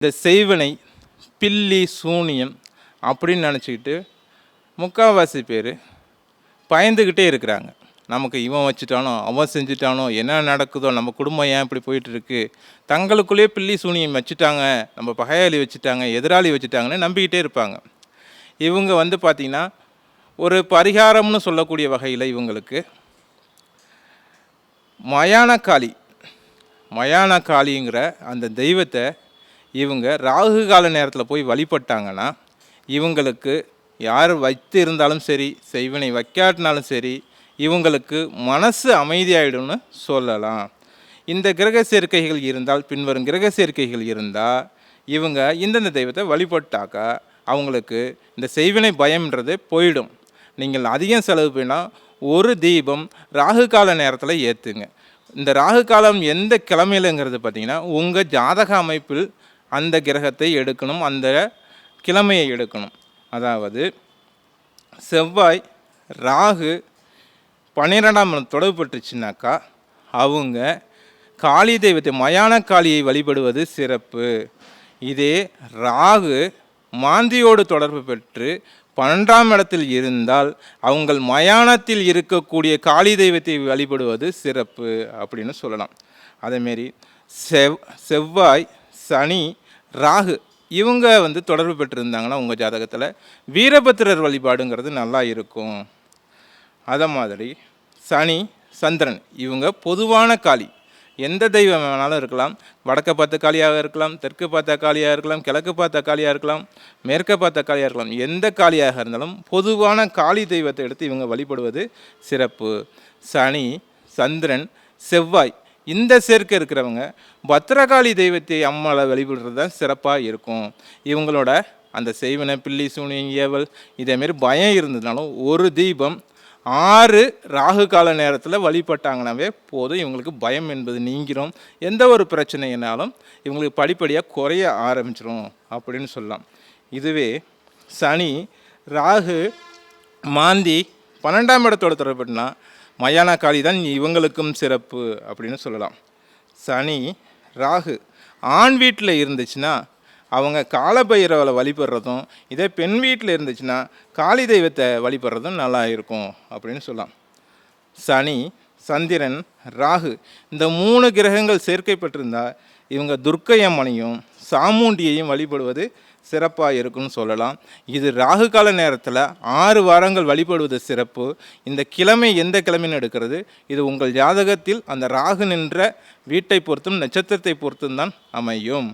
இந்த செய்வினை பில்லி சூனியம் அப்படின்னு நினச்சிக்கிட்டு முக்கால்வாசி பேர் பயந்துக்கிட்டே இருக்கிறாங்க. நமக்கு இவன் வச்சுட்டானோ அவன் செஞ்சுட்டானோ என்ன நடக்குதோ நம்ம குடும்பம் ஏன் இப்படி போயிட்டுருக்கு, தங்களுக்குள்ளேயே பில்லி சூனியம் வச்சுட்டாங்க, நம்ம பகையாளி வச்சுட்டாங்க, எதிராளி வச்சுட்டாங்கன்னு நம்பிக்கிட்டே இருப்பாங்க. இவங்க பார்த்திங்கன்னா ஒரு பரிகாரம்னு சொல்லக்கூடிய வகையில் இவங்களுக்கு மயான காளிங்கிற அந்த தெய்வத்தை இவங்க ராகு கால நேரத்தில் போய் வழிபட்டாங்கன்னா இவங்களுக்கு யார் வைத்து இருந்தாலும் சரி, செய்வினை வைக்காட்டினாலும் சரி, இவங்களுக்கு மனசு அமைதியாகிடும்னு சொல்லலாம். இந்த கிரக சேர்க்கைகள் இருந்தால், பின்வரும் கிரக சேர்க்கைகள் இருந்தால் இவங்க இந்தந்த தெய்வத்தை வழிபட்டாக்கா அவங்களுக்கு இந்த செய்வினை பயம்ன்றது போயிடும். நீங்கள் அதிகம் செலவு பண்ணால் ஒரு தீபம் ராகு கால நேரத்தில் ஏற்றுங்க. இந்த ராகு காலம் எந்த கிழமையிலங்கிறது பார்த்திங்கன்னா உங்கள் ஜாதக அமைப்பில் அந்த கிரகத்தை எடுக்கணும், அந்த கிழமையை எடுக்கணும். அதாவது செவ்வாய் ராகு 12ஆம் தொடர்பு பெற்றுச்சுனாக்கா அவங்க காளி தெய்வத்தை மயான காளியை வழிபடுவது சிறப்பு. இதே ராகு மாந்தியோடு தொடர்பு பெற்று 12ஆம் இடத்தில் இருந்தால் அவங்கள் மயானத்தில் இருக்கக்கூடிய காளி தெய்வத்தை வழிபடுவது சிறப்பு அப்படின்னு சொல்லலாம். அதேமாரி செவ்வாய் சனி ராகு இவங்க தொடர்பு பெற்றிருந்தாங்கன்னா உங்கள் ஜாதகத்தில் வீரபத்திரர் வழிபாடுங்கிறது நல்லா இருக்கும். அதை மாதிரி சனி சந்திரன் இவங்க பொதுவான காளி, எந்த தெய்வம் வேணாலும் இருக்கலாம். வடக்க பார்த்த காளியாக இருக்கலாம், தெற்கு பார்த்த காளியாக இருக்கலாம், கிழக்கு பார்த்த காளியாக இருக்கலாம், மேற்க பார்த்த காளியாக இருக்கலாம். எந்த காளியாக இருந்தாலும் பொதுவான காளி தெய்வத்தை எடுத்து இவங்க வழிபடுவது சிறப்பு. சனி சந்திரன் செவ்வாய் இந்த சேர்க்கை இருக்கிறவங்க பத்திரகாளி தெய்வத்தை அம்மாவை வழிபடுறது தான் சிறப்பாக இருக்கும். இவங்களோட அந்த செய்வினை பில்லி சூனியம் ஏவல் இதேமாரி பயம் இருந்ததுனாலும் ஒரு தீபம் 6 ராகு கால நேரத்தில் வழிபட்டாங்கன்னாவே போதும், இவங்களுக்கு பயம் என்பது நீங்கிரும். எந்த ஒரு பிரச்சனைனாலும் இவங்களுக்கு படிப்படியாக குறைய ஆரம்பிச்சிடும் அப்படின்னு சொல்லலாம். இதுவே சனி ராகு மாந்தி 12ஆம் இடத்தோட தொடர்புனா மயான காளி தான் இவங்களுக்கும் சிறப்பு அப்படின்னு சொல்லலாம். சனி ராகு ஆண் வீட்டில் இருந்துச்சுன்னா அவங்க காலபைரவரை வழிபடுறதும், இதே பெண் வீட்டில் இருந்துச்சுன்னா காளி தெய்வத்தை வழிபடுறதும் நல்லா இருக்கும் அப்படின்னு சொல்லலாம். சனி சந்திரன் ராகு இந்த 3 கிரகங்கள் சேர்க்கைப்பட்டிருந்தால் இவங்க துர்க்கை அம்மனையும் சாமுண்டியையும் வழிபடுவது சிறப்பாக இருக்குன்னு சொல்லலாம். இது ராகு கால நேரத்தில் 6 வாரங்கள் வழிபடுவது சிறப்பு. இந்த கிழமை எந்த கிழமைன்னு எடுக்கிறது இது உங்கள் ஜாதகத்தில் அந்த ராகு நின்ற வீட்டை பொறுத்தும் நட்சத்திரத்தை பொறுத்தும் தான் அமையும்.